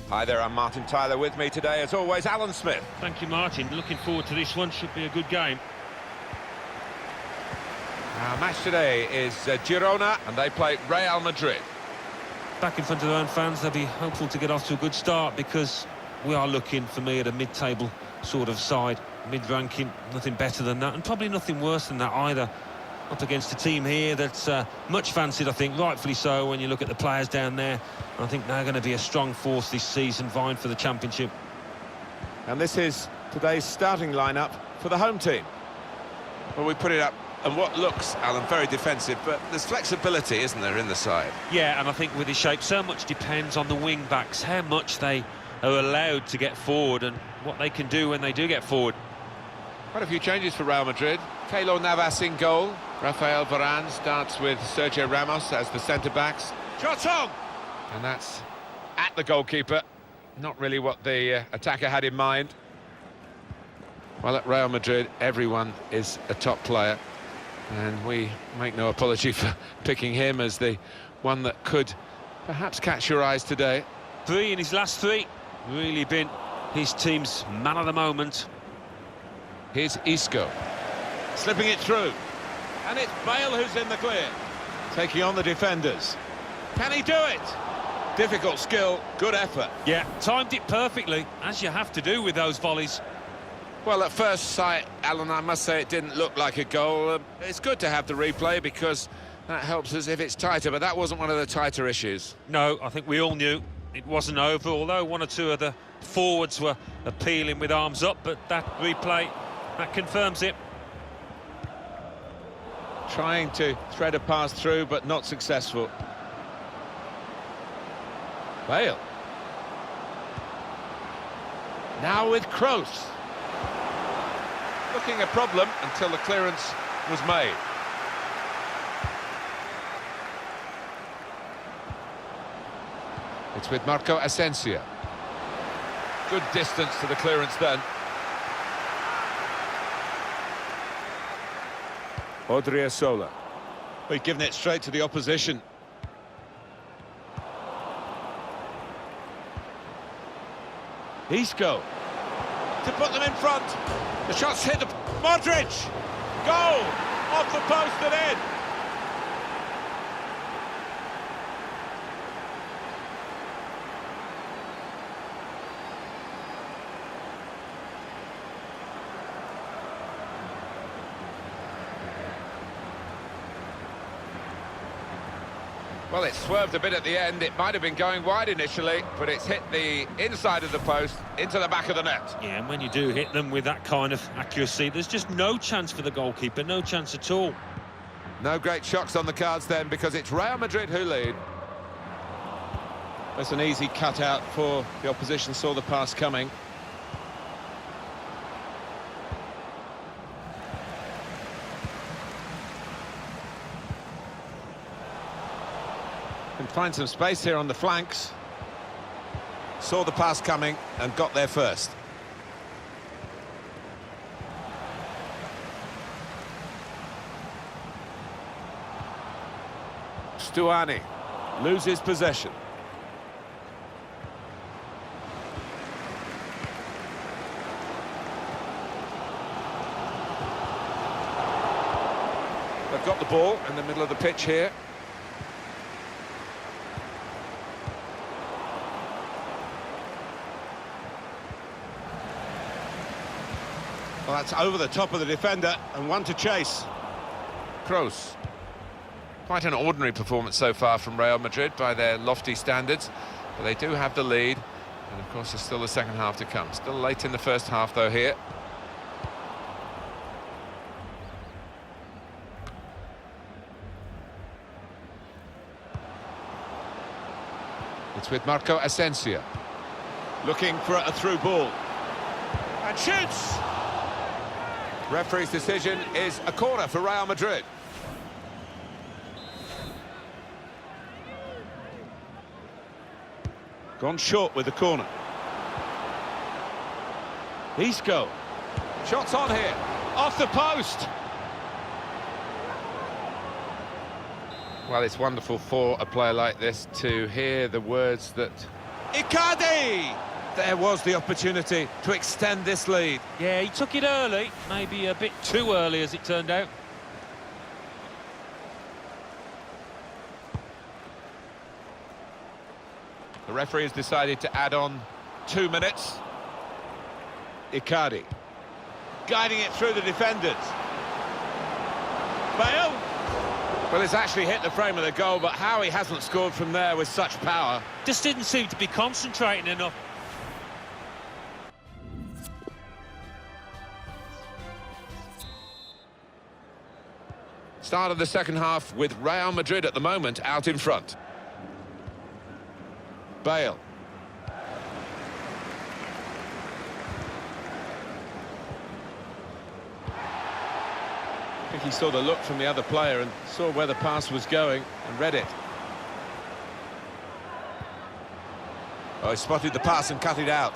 Hi there, I'm Martin Tyler. With me today, as always, Alan Smith. Thank you, Martin. Looking forward to this one. Should be a good game. Our match today is Girona, and they play Real Madrid. Back in front of their own fans, they'll be hopeful to get off to a good start because we are looking, for me, at a mid-table sort of side. Mid-ranking, nothing better than that, and probably nothing worse than that either. Up against a team here that's much fancied, I think, rightfully so, when you look at the players down there. I think they're going to be a strong force this season, vying for the championship. And this is today's starting lineup for the home team. Well, we put it up, and what looks, Alan, very defensive, but there's flexibility, isn't there, in the side? Yeah, and I think with his shape, so much depends on the wing-backs, how much they are allowed to get forward and what they can do when they do get forward. Quite a few changes for Real Madrid. Keylor Navas in goal. Rafael Varane starts with Sergio Ramos as the centre-backs. Shot on! And that's at the goalkeeper. Not really what the attacker had in mind. Well, at Real Madrid, everyone is a top player. And we make no apology for picking him as the one that could perhaps catch your eyes today. 3 in his last 3. Really been his team's man of the moment. Here's Isco. Slipping it through. And it's Bale who's in the clear. Taking on the defenders. Can he do it? Difficult skill, good effort. Yeah, timed it perfectly, as you have to do with those volleys. Well, at first sight, Alan, I must say it didn't look like a goal. It's good to have the replay because that helps us if it's tighter, but that wasn't one of the tighter issues. No, I think we all knew it wasn't over, although 1 or 2 of the forwards were appealing with arms up, but that replay, that confirms it. Trying to thread a pass through, but not successful. Bale. Now with Kroos. Looking a problem until the clearance was made. It's with Marco Asensio. Good distance to the clearance then. Odriozola. We've given it straight to the opposition. Isco. To put them in front. The shot's hit the... Modric! Goal! Off the post and in! Well, it swerved a bit at the end. It might have been going wide initially, but it's hit the inside of the post into the back of the net. Yeah, and when you do hit them with that kind of accuracy, there's just no chance for the goalkeeper, no chance at all. No great shocks on the cards then, because it's Real Madrid who lead. That's an easy cutout for the opposition, saw the pass coming. Can find some space here on the flanks. Saw the pass coming and got there first. Stuani loses possession. They've got the ball in the middle of the pitch here. Well, that's over the top of the defender and one to chase. Kroos. Quite an ordinary performance so far from Real Madrid by their lofty standards, but they do have the lead, and of course there's still the second half to come. Still late in the first half though here. It's with Marco Asensio. Looking for a through ball. And shoots! Referee's decision is a corner for Real Madrid. Gone short with the corner. Isco. Shots on here. Off the post. Well, it's wonderful for a player like this to hear the words that Icardi! There was the opportunity to extend this lead. Yeah, he took it early, maybe a bit too early as it turned out. The referee has decided to add on 2 minutes. Icardi guiding it through the defenders. Bale. Well, it's actually hit the frame of the goal, but how he hasn't scored from there with such power. Just didn't seem to be concentrating enough. Start of the second half with Real Madrid at the moment out in front. Bale. I think he saw the look from the other player and saw where the pass was going and read it. Oh, he spotted the pass and cut it out.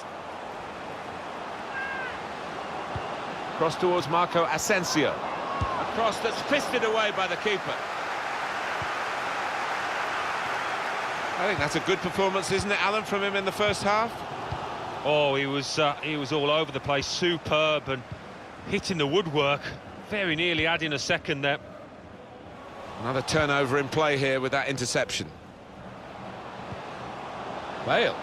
Cross towards Marco Asensio. A cross that's fisted away by the keeper. I think that's a good performance, isn't it, Alan, from him in the first half? Oh, he was all over the place, superb and hitting the woodwork. Very nearly adding a second there. Another turnover in play here with that interception. Bale.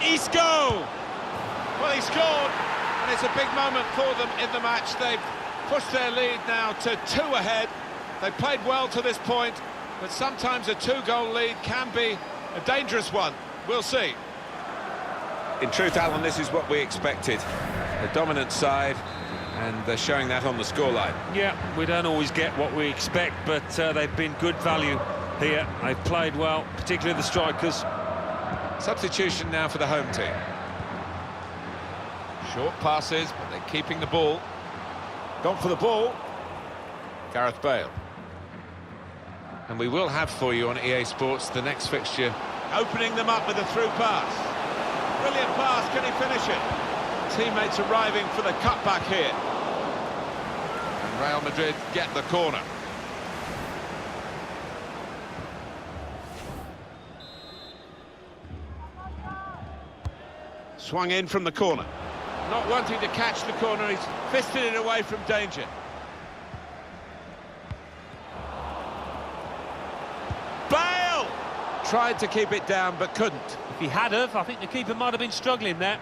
Isco! Well, he scored, and it's a big moment for them in the match. They've pushed their lead now to 2 ahead. They've played well to this point, but sometimes a 2-goal lead can be a dangerous one. We'll see. In truth, Alan, this is what we expected. The dominant side, and they're showing that on the scoreline. Yeah, we don't always get what we expect, but they've been good value here. They've played well, particularly the strikers. Substitution now for the home team. Short passes, but they're keeping the ball. Gone for the ball. Gareth Bale. And we will have for you on EA Sports the next fixture. Opening them up with a through pass. Brilliant pass, can he finish it? Teammates arriving for the cutback here. And Real Madrid get the corner. Swung in from the corner. Not wanting to catch the corner, he's fisted it away from danger. Bale! Tried to keep it down, but couldn't. If he had have, I think the keeper might have been struggling there.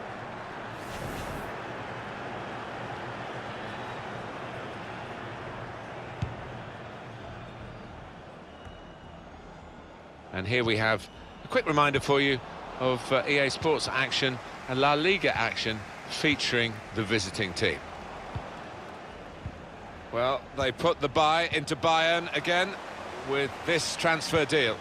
And here we have a quick reminder for you of EA Sports action and La Liga action featuring the visiting team. Well, they put the buy into Bayern again with this transfer deal.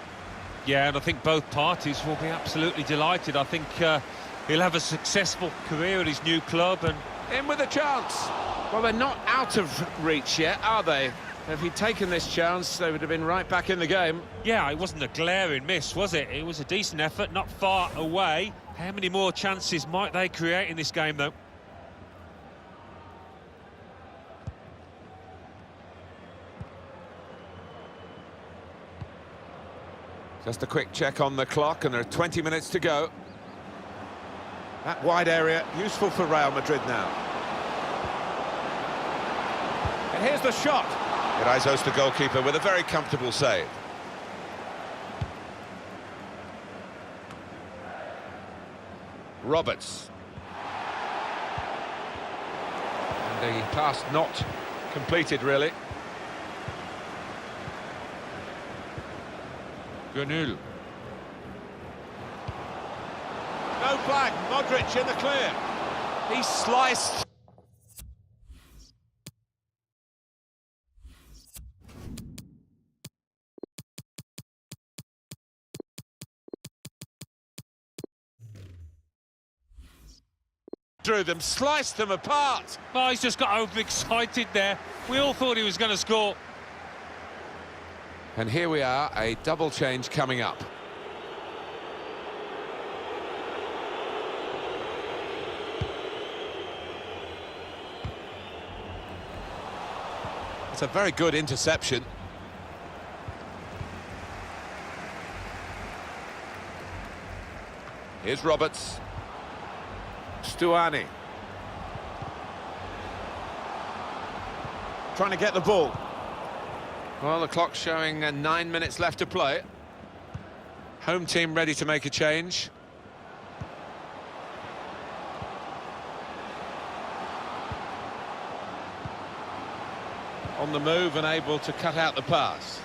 Yeah, and I think both parties will be absolutely delighted. I think he'll have a successful career at his new club and... In with a chance. Well, they're not out of reach yet, are they? If he'd taken this chance, they would have been right back in the game. Yeah, it wasn't a glaring miss, was it? It was a decent effort, not far away. How many more chances might they create in this game, though? Just a quick check on the clock, and there are 20 minutes to go. That wide area, useful for Real Madrid now. And here's the shot. It eyes the goalkeeper with a very comfortable save. Roberts. And the pass not completed, really. Gönül. No flag, Modric in the clear. He sliced. Through them, sliced them apart. Oh, he's just got overexcited there. We all thought he was going to score. And here we are, a double change coming up. It's a very good interception. Here's Roberts. Stuani. Trying to get the ball. Well, the clock's showing 9 minutes left to play. Home team ready to make a change. On the move and able to cut out the pass.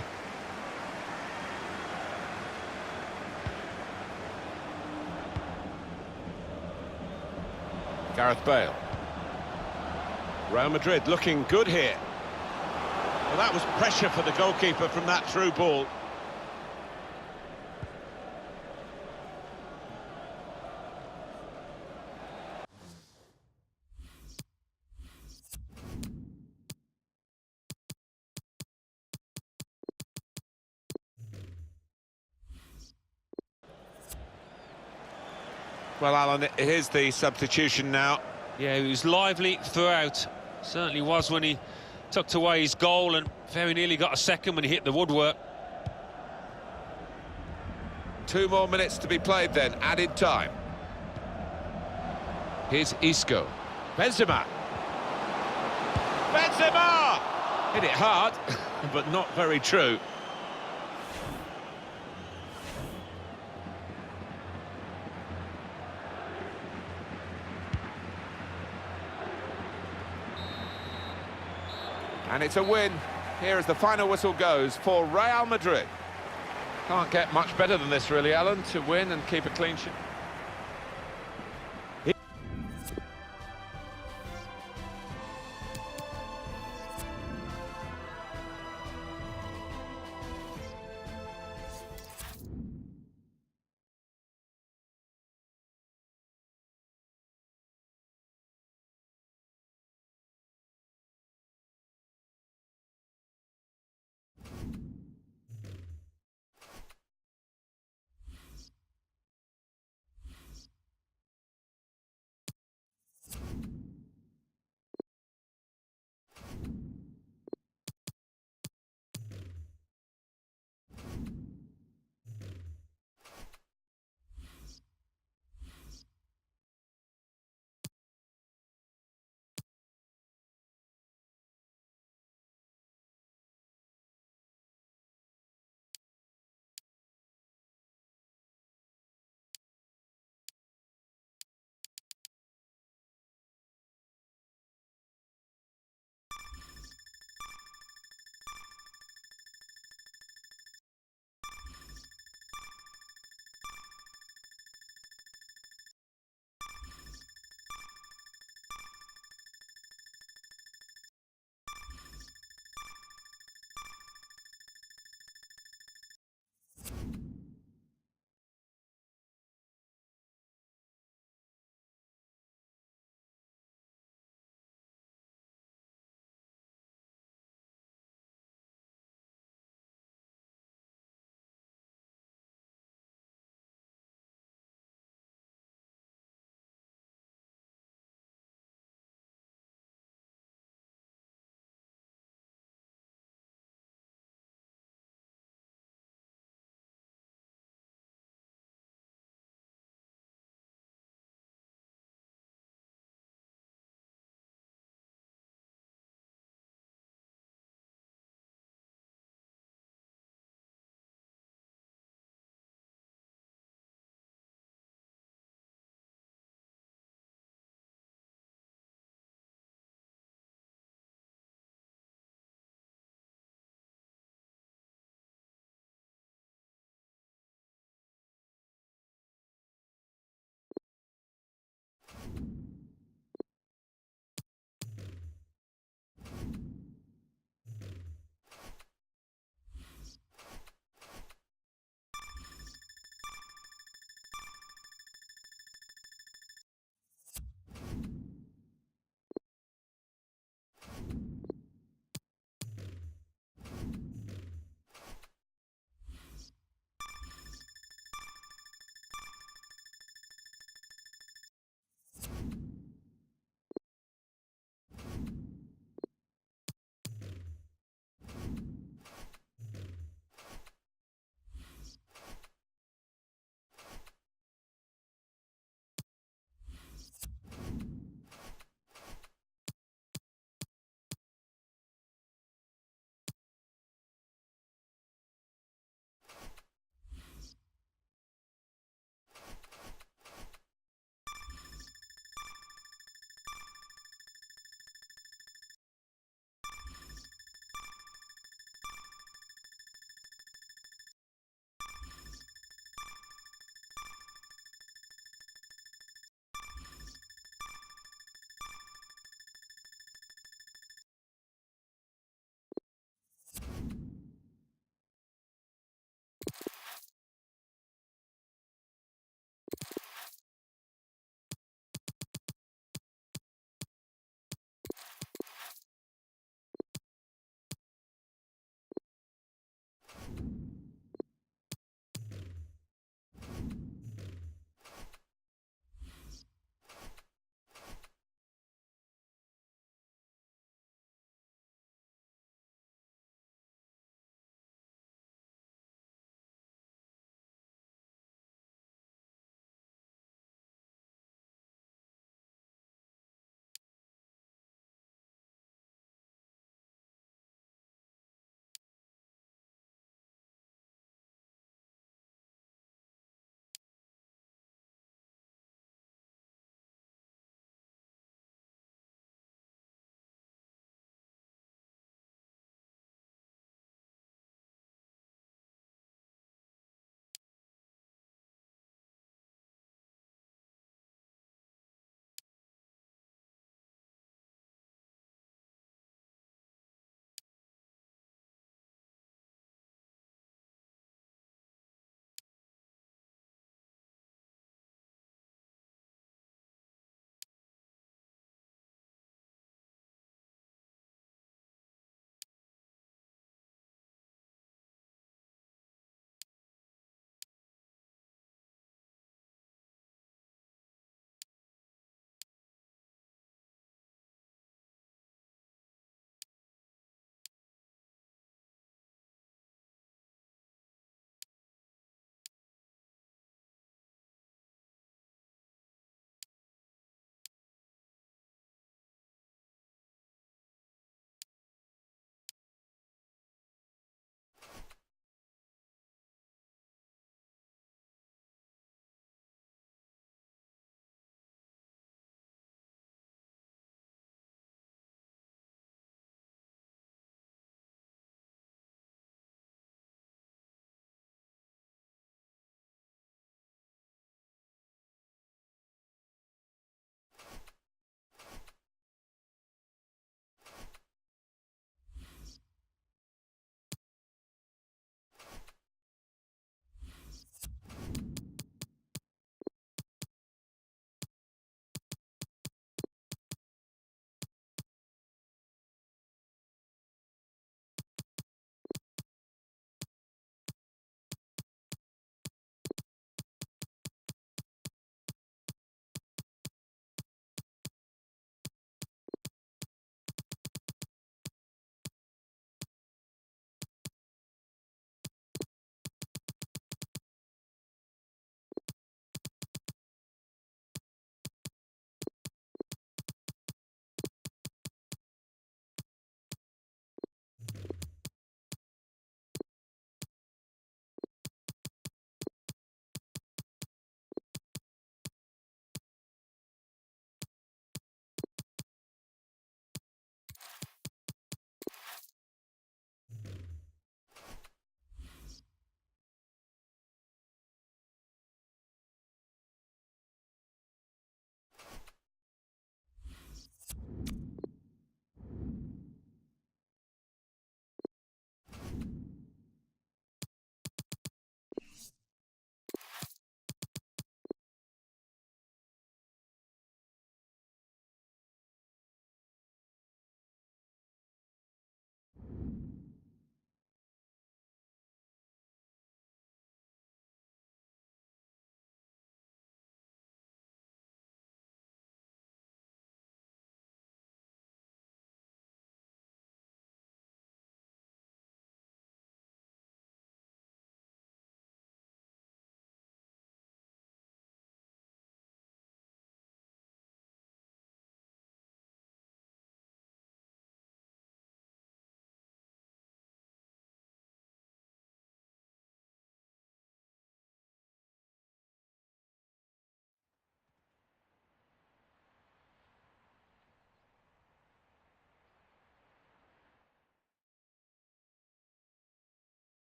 Gareth Bale. Real Madrid looking good here. Well, that was pressure for the goalkeeper from that through ball. Well, Alan, here's the substitution now. Yeah, he was lively throughout. Certainly was when he tucked away his goal and very nearly got a second when he hit the woodwork. 2 more minutes to be played then, added time. Here's Isco. Benzema. Benzema! Hit it hard, but not very true. And it's a win. Here as the final whistle goes for Real Madrid. Can't get much better than this, really, Alan, to win and keep a clean sheet.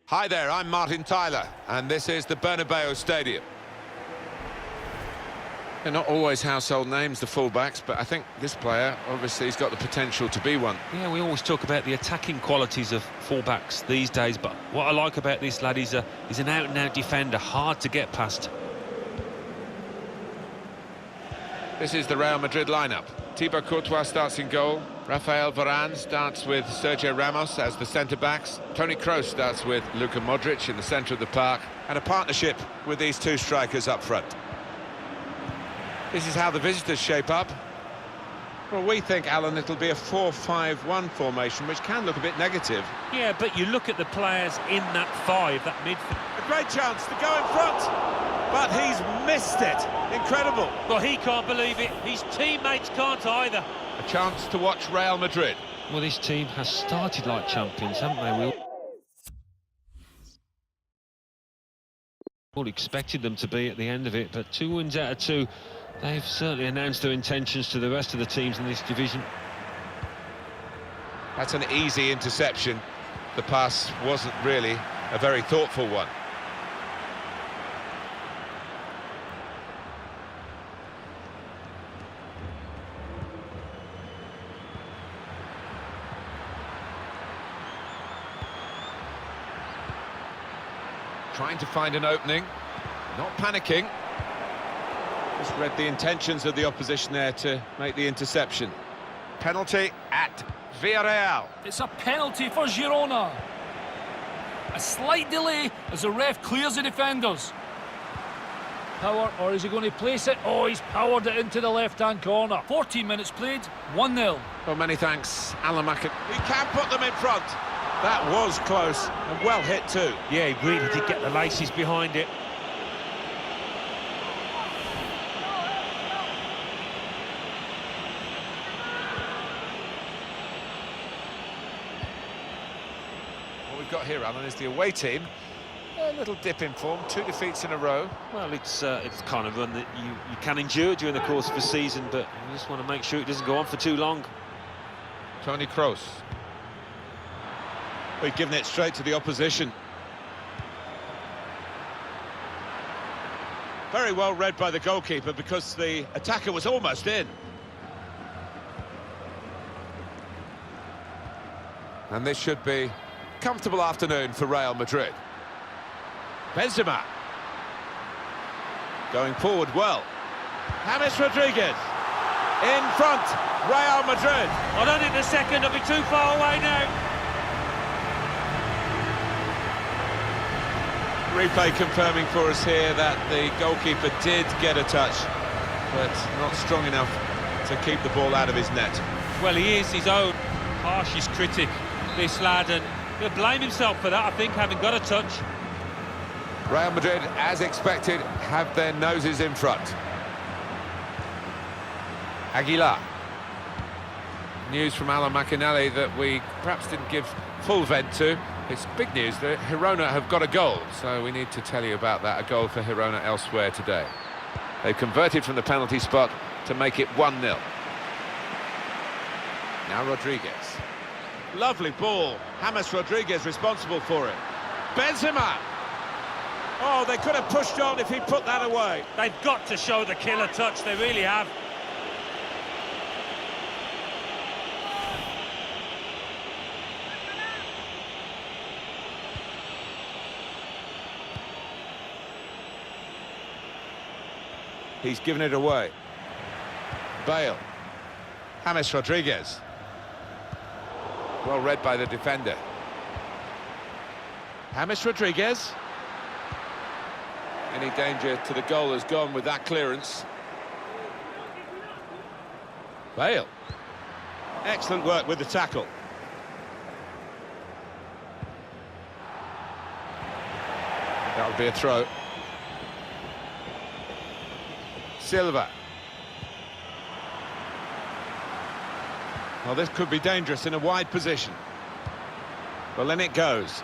Hi there, I'm Martin Tyler, and this is the Bernabeu Stadium. They're not always household names, the fullbacks, but I think this player, obviously, has got the potential to be one. Yeah, we always talk about the attacking qualities of fullbacks these days, but what I like about this lad is an out-and-out defender, hard to get past. This is the Real Madrid lineup. Thibaut Courtois starts in goal. Rafael Varane starts with Sergio Ramos as the centre-backs. Toni Kroos starts with Luka Modric in the centre of the park. And a partnership with these two strikers up front. This is how the visitors shape up. Well, we think, Alan, it'll be a 4-5-1 formation, which can look a bit negative. Yeah, but you look at the players in that five, that midfield. A great chance to go in front, but he's missed it. Incredible. Well, he can't believe it. His teammates can't either. A chance to watch Real Madrid. Well, this team has started like champions, haven't they? We all expected them to be at the end of it, but 2 wins out of 2. They've certainly announced their intentions to the rest of the teams in this division. That's an easy interception. The pass wasn't really a very thoughtful one. Trying to find an opening, not panicking. Just read the intentions of the opposition there to make the interception. Penalty at Villarreal. It's a penalty for Girona. A slight delay as the ref clears the defenders. Power, or is he going to place it? Oh, he's powered it into the left-hand corner. 14 minutes played, 1-0. Well, many thanks, Alan Macken. He can put them in front. That was close and well hit too. Yeah, he really did get the laces behind it. What we've got here, Alan, is the away team. A little dip in form, 2 defeats in a row. Well, it's kind of run that you can endure during the course of a season, but you just want to make sure it doesn't go on for too long. Toni Kroos. We've given it straight to the opposition. Very well read by the goalkeeper because the attacker was almost in. And this should be a comfortable afternoon for Real Madrid. Benzema. Going forward well. James Rodriguez. In front, Real Madrid. I don't think the second will be too far away now. Replay confirming for us here that the goalkeeper did get a touch, but not strong enough to keep the ball out of his net. Well, he is his own harshest critic, this lad, and he'll blame himself for that, I think, having got a touch. Real Madrid, as expected, have their noses in front. Aguilar. News from Alan McInally that we perhaps didn't give full vent to. It's big news that Girona have got a goal, so we need to tell you about that. A goal for Girona elsewhere today. They've converted from the penalty spot to make it 1-0. Now Rodriguez. Lovely ball. James Rodriguez responsible for it. Benzema! Oh, they could have pushed on if he put that away. They've got to show the killer touch, they really have. He's given it away. Bale. James Rodriguez. Well read by the defender. James Rodriguez. Any danger to the goal has gone with that clearance. Bale. Excellent work with the tackle. That would be a throw. Silva. Well, this could be dangerous in a wide position. Well, then it goes.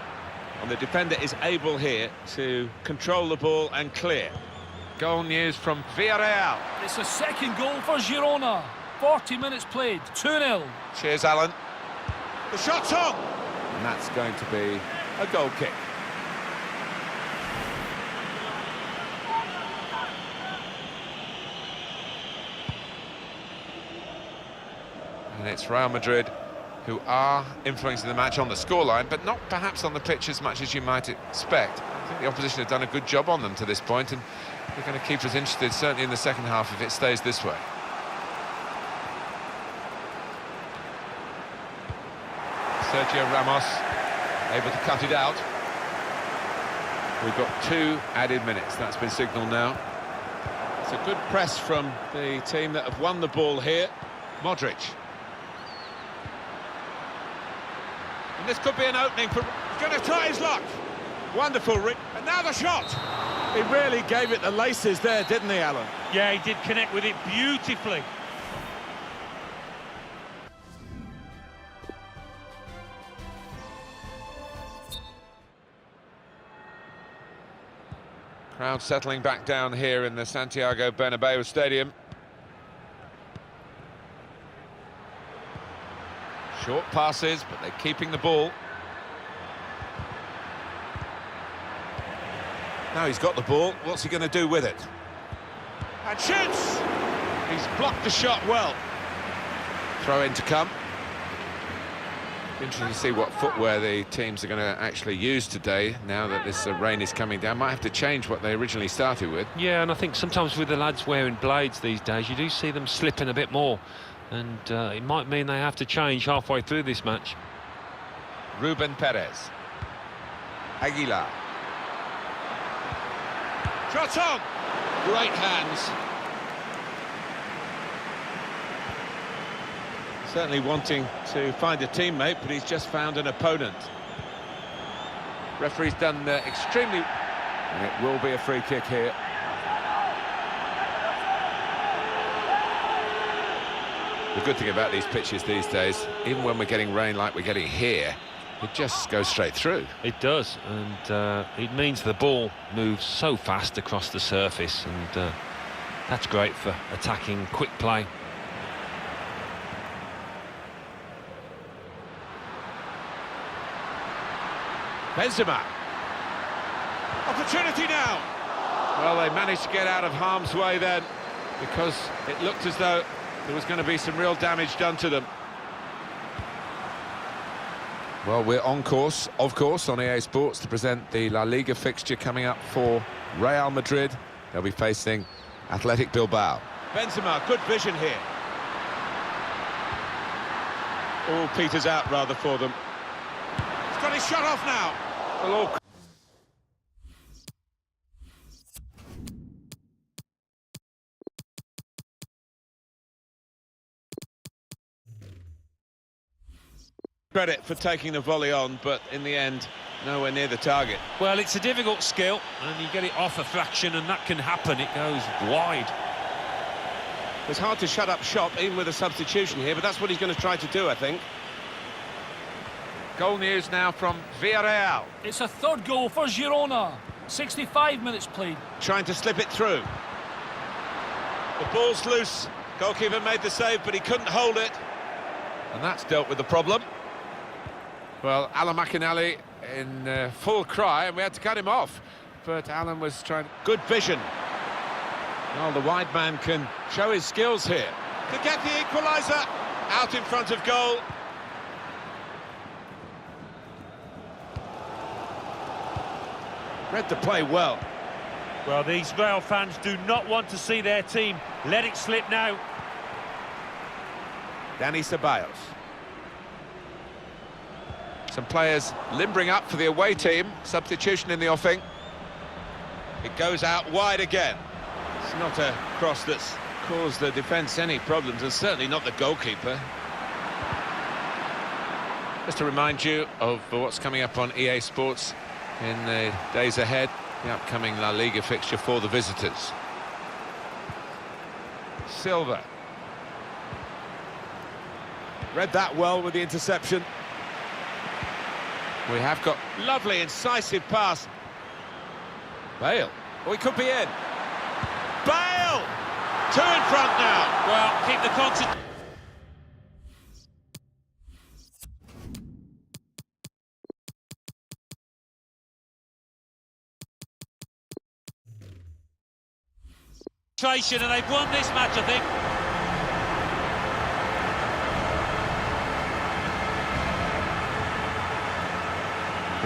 And the defender is able here to control the ball and clear. Goal news from Villarreal. It's a second goal for Girona. 40 minutes played, 2-0. Cheers, Alan. The shot's on! And that's going to be a goal kick. And it's Real Madrid who are influencing the match on the scoreline, but not perhaps on the pitch as much as you might expect. I think the opposition have done a good job on them to this point, and they're going to keep us interested, certainly in the second half, if it stays this way. Sergio Ramos able to cut it out. We've got 2 added minutes. That's been signalled now. It's a good press from the team that have won the ball here. Modric. And this could be an opening for... He's going to try his luck. Wonderful. And now the shot. He really gave it the laces there, didn't he, Alan? Yeah, he did connect with it beautifully. Crowd settling back down here in the Santiago Bernabeu Stadium. Short passes, but they're keeping the ball. Now he's got the ball, what's he going to do with it? And shoots! He's blocked the shot well. Throw in to come. Interesting to see what footwear the teams are going to actually use today, now that this rain is coming down. Might have to change what they originally started with. Yeah, and I think sometimes with the lads wearing blades these days, you do see them slipping a bit more. And it might mean they have to change halfway through this match. Ruben Perez. Aguilar. Shot on! Great hands. Certainly wanting to find a teammate, but he's just found an opponent. Referee's done extremely... And it will be a free kick here. The good thing about these pitches these days, even when we're getting rain like we're getting here, it just goes straight through. It does, and it means the ball moves so fast across the surface, and that's great for attacking quick play. Benzema. Opportunity now. Well, they managed to get out of harm's way then, because it looked as though there was going to be some real damage done to them. Well, we're on course, of course, on EA Sports to present the La Liga fixture coming up for Real Madrid. They'll be facing Athletic Bilbao. Benzema, good vision here. All peters out rather for them. He's got his shot off now. Well, all... Credit for taking the volley on, but in the end, nowhere near the target. Well, it's a difficult skill, and you get it off a fraction, and that can happen. It goes wide. It's hard to shut up shop, even with a substitution here, but that's what he's going to try to do, I think. Goal news now from Villarreal. It's a third goal for Girona. 65 minutes played. Trying to slip it through. The ball's loose. Goalkeeper made the save, but he couldn't hold it. And that's dealt with the problem. Well, Alan McInally in full cry, and we had to cut him off. But Alan was trying... Good vision. Well, the wide man can show his skills here. To get the equaliser. Out in front of goal. Read the play well. Well, these Real fans do not want to see their team let it slip now. Dani Ceballos. Some players limbering up for the away team. Substitution in the offing. It goes out wide again. It's not a cross that's caused the defence any problems, and certainly not the goalkeeper. Just to remind you of what's coming up on EA Sports in the days ahead, the upcoming La Liga fixture for the visitors. Silva. Read that well with the interception. We have got lovely incisive pass. Bale. Oh, he could be in. Bale! 2 in front now. Well, keep the concentration. And they've won this match, I think.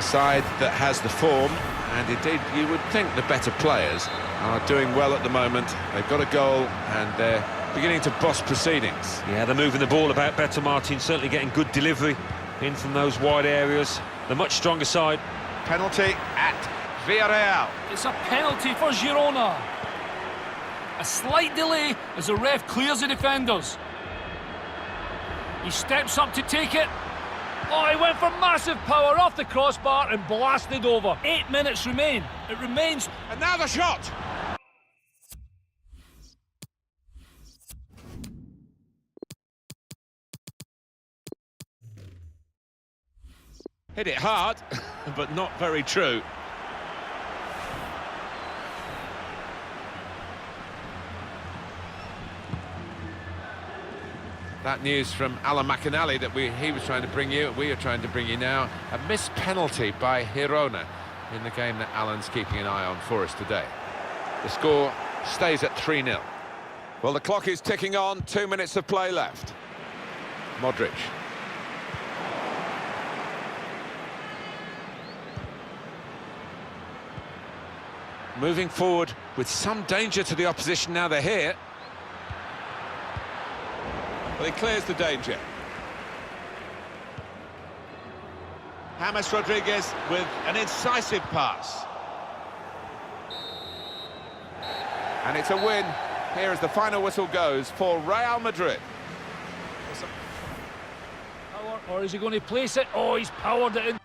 side that has the form, and indeed you would think the better players are doing well at the moment. They've got a goal and they're beginning to boss proceedings. Yeah, they're moving the ball about better, Martin, certainly getting good delivery in from those wide areas. The much stronger side. Penalty at Villarreal. It's a penalty for Girona. A slight delay as the ref clears the defenders. He steps up to take it. Oh, he went for massive power off the crossbar and blasted over. 8 minutes remain. It remains. And now the shot. Hit it hard, but not very true. That news from Alan McAnally that he was trying to bring you, we are trying to bring you now. A missed penalty by Girona in the game that Alan's keeping an eye on for us today. The score stays at 3-0. Well, the clock is ticking on, 2 minutes of play left. Modric. Moving forward with some danger to the opposition now they're here. Well, he clears the danger. James Rodriguez with an incisive pass. And it's a win here as the final whistle goes for Real Madrid. Power, or is he going to place it? Oh, he's powered it in.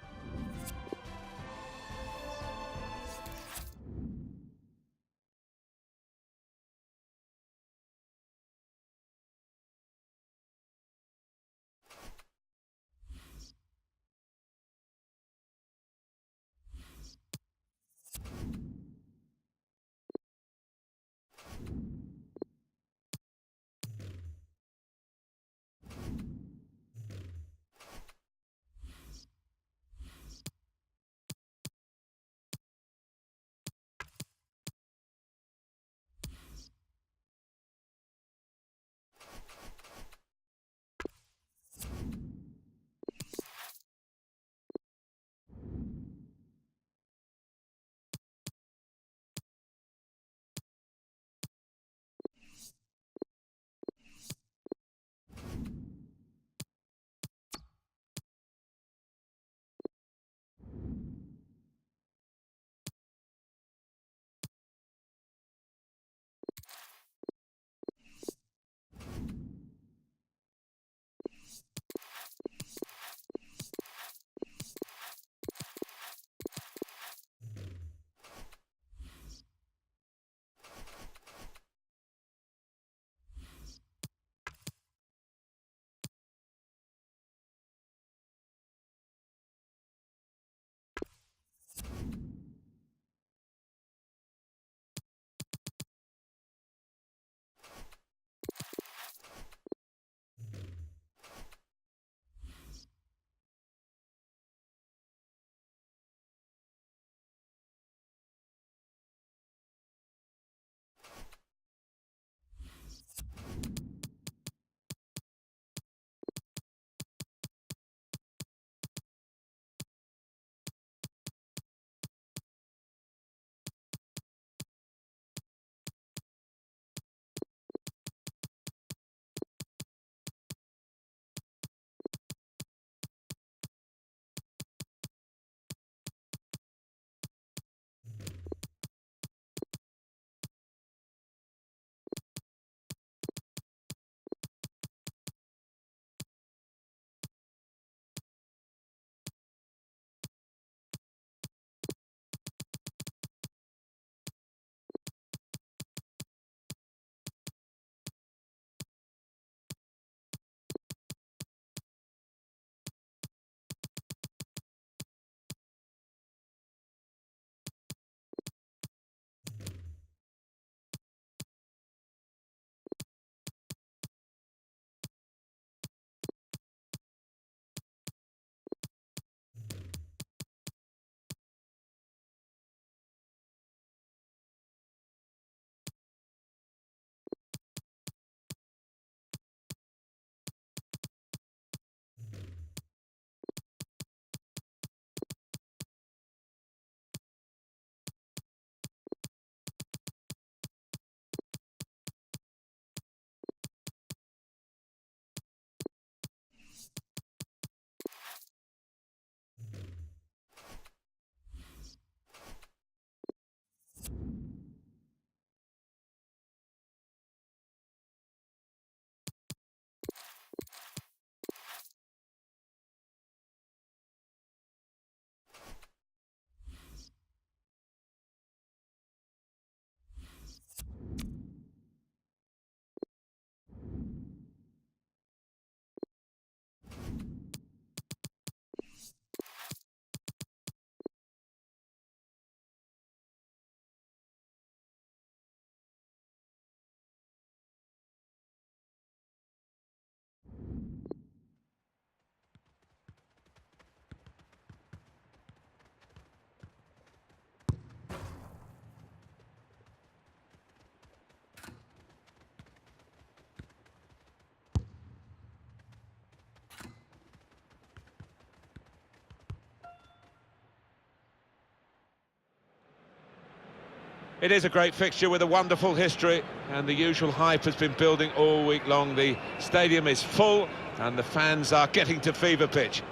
It is a great fixture with a wonderful history, and the usual hype has been building all week long. The stadium is full and the fans are getting to fever pitch.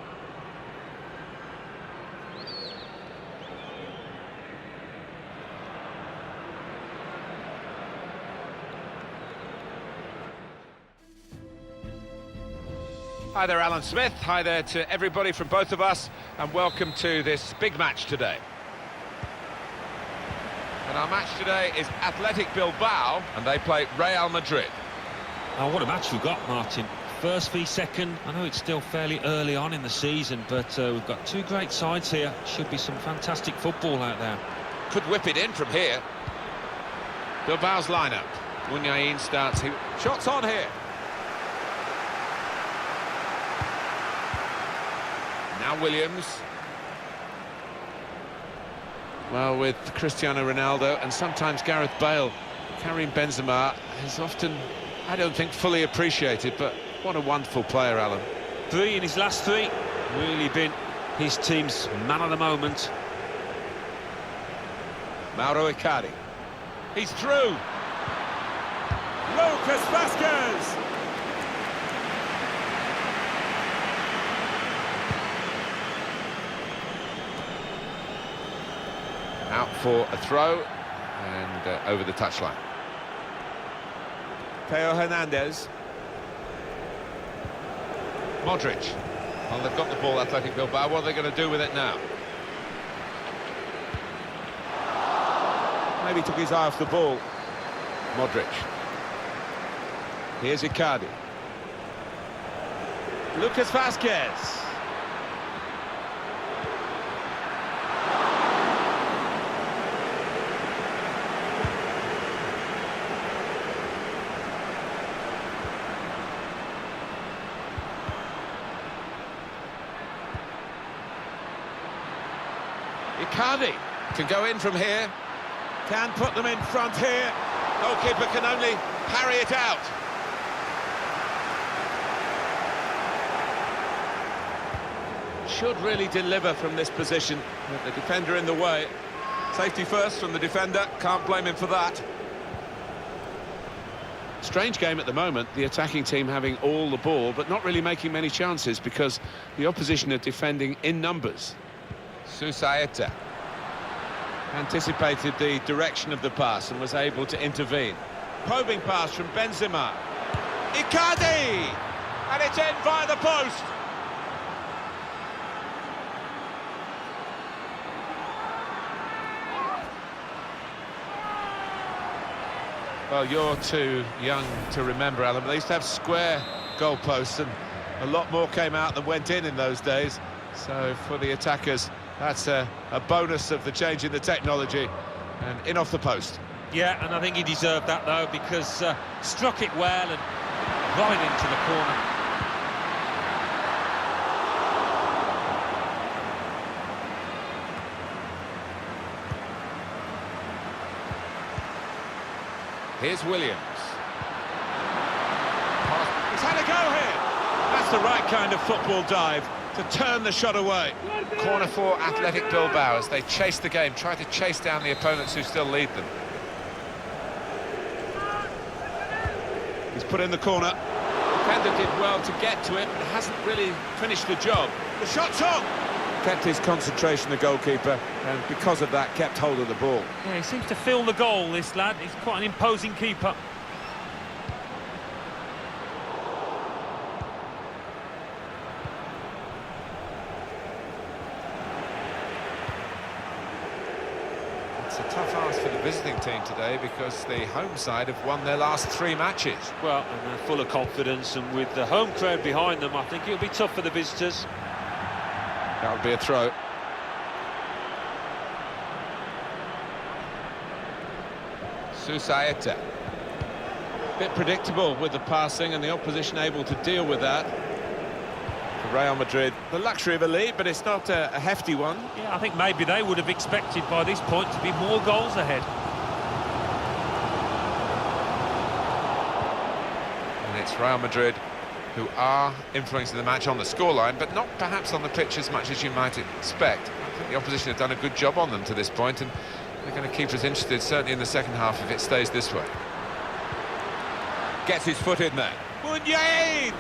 Hi there, Alan Smith. Hi there to everybody from both of us, and welcome to this big match today. And our match today is Athletic Bilbao, and they play Real Madrid. Oh, what a match we've got, Martin. First v second. I know it's still fairly early on in the season, but we've got two great sides here. Should be some fantastic football out there. Could whip it in from here. Bilbao's lineup. Munyain starts. Shots on here. Now Williams. Well, with Cristiano Ronaldo and sometimes Gareth Bale, Karim Benzema is often, I don't think, fully appreciated, but what a wonderful player, Alan. 3 in his last 3. Really been his team's man of the moment. Mauro Icardi. He's through. Lucas Vazquez. Out for a throw and over the touchline. Theo Hernandez. Modric. Well, they've got the ball, Athletic Bilbao. What are they going to do with it now? Maybe took his eye off the ball. Modric. Here's Icardi. Lucas Vazquez. Icardi can go in from here, can put them in front here. Goalkeeper can only parry it out. Should really deliver from this position with the defender in the way. Safety first from the defender, can't blame him for that. Strange game at the moment, the attacking team having all the ball but not really making many chances because the opposition are defending in numbers. CSATORNÁK anticipated the direction of the pass and was able to intervene. Probing pass from Benzema. Icardi! And it's in via the post. Well, you're too young to remember, Alan, but they used to have square goalposts and a lot more came out than went in those days. So for the attackers, that's a bonus of the change in the technology, and in off the post. Yeah, and I think he deserved that, though, because struck it well and right into the corner. Here's Williams. He's had a go here. That's the right kind of football dive to turn the shot away. Corner for Athletic Bilbao as they chase the game, try to chase down the opponents who still lead them. He's put in the corner. Defender did well to get to it, but hasn't really finished the job. The shot's on! Kept his concentration, the goalkeeper, and because of that, kept hold of the ball. Yeah, he seems to feel the goal, this lad. He's quite an imposing keeper. It's a tough ask for the visiting team today because the home side have won their last 3 matches. Well, and they're full of confidence, and with the home crowd behind them, I think it'll be tough for the visitors. That would be a throw. CSATORNÁK. Bit predictable with the passing and the opposition able to deal with that. For Real Madrid, the luxury of a lead, but it's not a hefty one. Yeah, I think maybe they would have expected by this point to be more goals ahead. And it's Real Madrid who are influencing the match on the scoreline, but not perhaps on the pitch as much as you might expect. I think the opposition have done a good job on them to this point, and They're going to keep us interested, certainly in the second half, if it stays this way. Gets his foot in there. Munyain!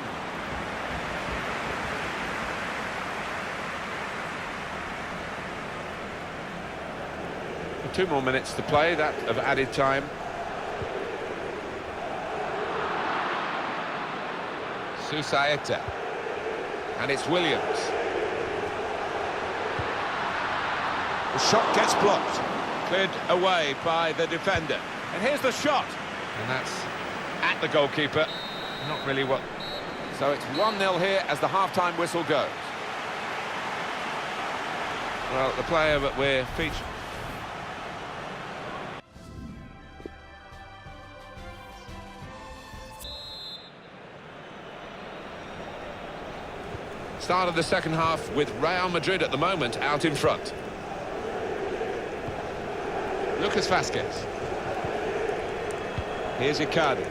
2 more minutes to play, that of added time. CSATORNAK. And it's Williams. The shot gets blocked. Cleared away by the defender. And here's the shot. And that's at the goalkeeper. Not really what... So it's 1-0 here as the half-time whistle goes. Well, the player that we're featuring... Start of the second half with Real Madrid at the moment out in front. Lucas Vázquez. Here's Icardi.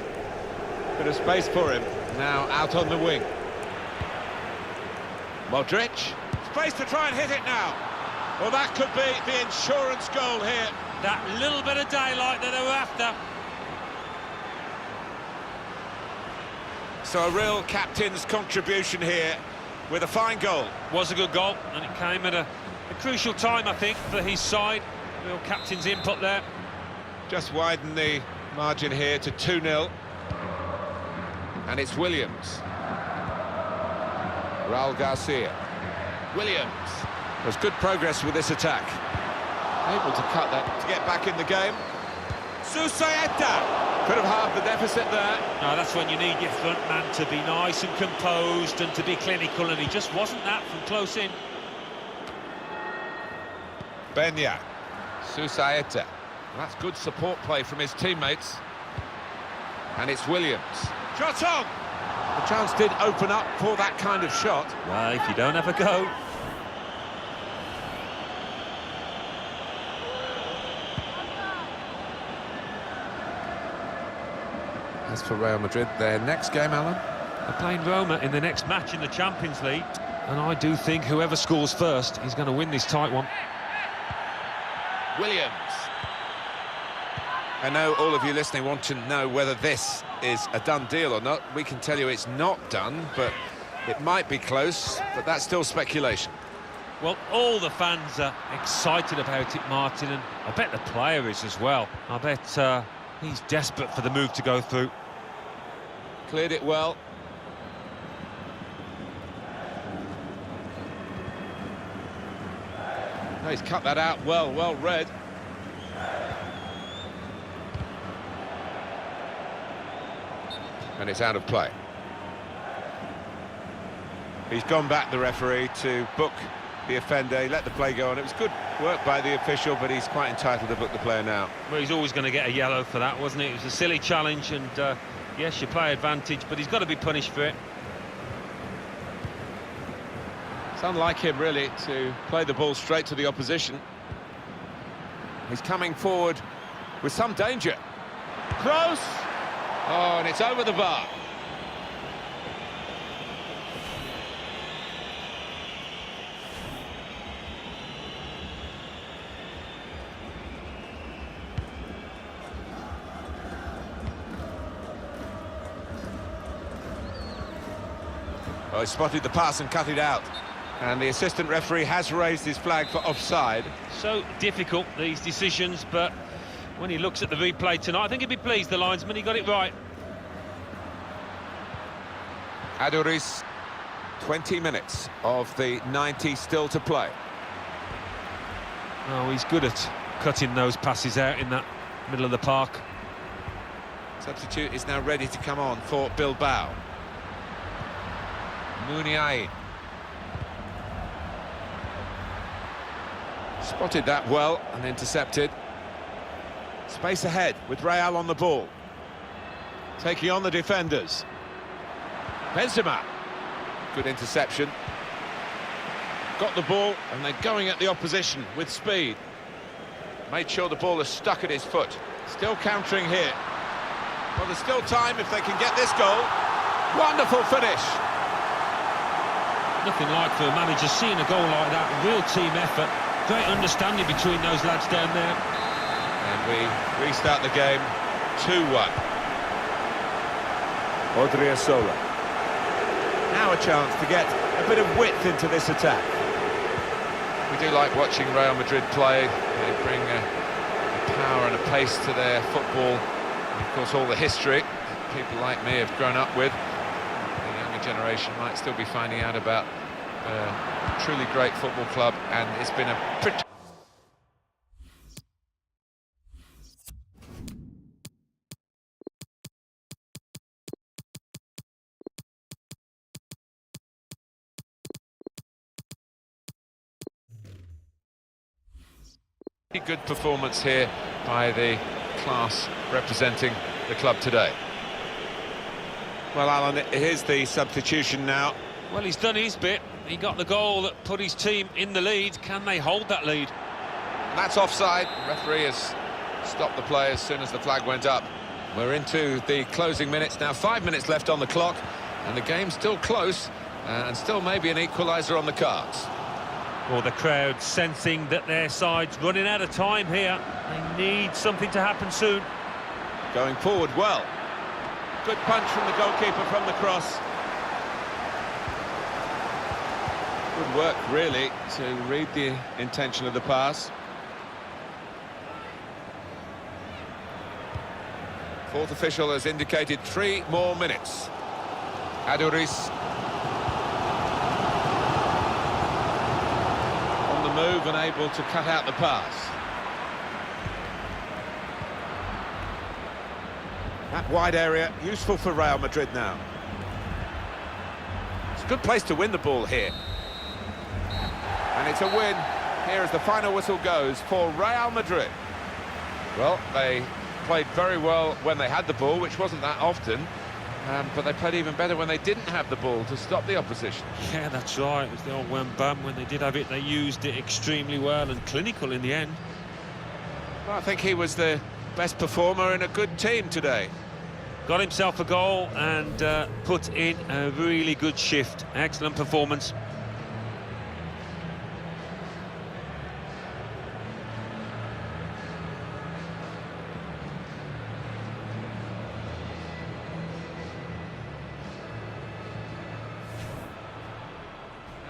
Bit of space for him. Now out on the wing. Modric. Space to try and hit it now. Well, that could be the insurance goal here. That little bit of daylight that they were after. So a real captain's contribution here with a fine goal. Was a good goal, and it came at a crucial time, I think, for his side. Real captain's input there. Just widen the margin here to 2-0. And it's Williams. Raul Garcia. Williams. There's good progress with this attack. Able to cut that to get back in the game. CSATORNAK. Could have halved the deficit there. No, that's when you need your front man to be nice and composed and to be clinical, and he just wasn't that from close in. Benya. CSATORNAK. Well, that's good support play from his teammates. And it's Williams. Shot on! The chance did open up for that kind of shot. Well, if you don't have a go. As for Real Madrid, their next game, Alan? They're playing Roma in the next match in the Champions League, and I do think whoever scores first is going to win this tight one. Williams. I know all of you listening want to know whether this is a done deal or not. We can tell you it's not done, but it might be close, but that's still speculation. Well, all the fans are excited about it, Martin, and I bet the player is as well. I bet he's desperate for the move to go through. Cleared it well. No, he's cut that out well read. And it's out of play. He's gone back, the referee, to book the offender. He let the play go on. It was good work by the official, but he's quite entitled to book the player now. Well, he's always going to get a yellow for that, wasn't it? It was a silly challenge, and yes, you play advantage, but he's got to be punished for it. It's unlike him, really, to play the ball straight to the opposition. He's coming forward with some danger. Close! Oh, and it's over the bar. Oh, he spotted the pass and cut it out. And the assistant referee has raised his flag for offside. So difficult, these decisions, but when he looks at the replay tonight, I think he'd be pleased, the linesman, he got it right. Aduriz, 20 minutes of the 90 still to play. Oh, he's good at cutting those passes out in that middle of the park. Substitute is now ready to come on for Bilbao. Munyain. Spotted that well and intercepted. Space ahead with Real on the ball. Taking on the defenders. Benzema. Good interception. Got the ball and they're going at the opposition with speed. Made sure the ball is stuck at his foot. Still countering here. Well, there's still time if they can get this goal. Wonderful finish. Nothing like for a manager seeing a goal like that. Real team effort. Great understanding between those lads down there. And we restart the game 2-1. Odriozola. Now a chance to get a bit of width into this attack. We do like watching Real Madrid play. They bring a power and a pace to their football. And of course, all the history that people like me have grown up with. The younger generation might still be finding out about a truly great football club, and it's been a pretty... good performance here by the class representing the club today. Well, Alan, here's the substitution now. Well, he's done his bit. He got the goal that put his team in the lead. Can they hold that lead? And that's offside. The referee has stopped the play as soon as the flag went up. We're into the closing minutes now. 5 minutes left on the clock, and the game's still close, and still maybe an equaliser on the cards. Well, the crowd sensing that their side's running out of time here. They need something to happen soon. Going forward well. Good punch from the goalkeeper from the cross. Good work, really, to read the intention of the pass. Fourth official has indicated 3 more minutes. Aduriz On the move and able to cut out the pass. That wide area, useful for Real Madrid now. It's a good place to win the ball here. And it's a win here as the final whistle goes for Real Madrid. Well, they played very well when they had the ball, which wasn't that often, but they played even better when they didn't have the ball to stop the opposition. Yeah, that's right. It was the old wham bam. When they did have it, they used it extremely well and clinical in the end. Well, I think he was the best performer in a good team today. Got himself a goal and put in a really good shift. Excellent performance.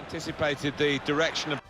Anticipated the direction of...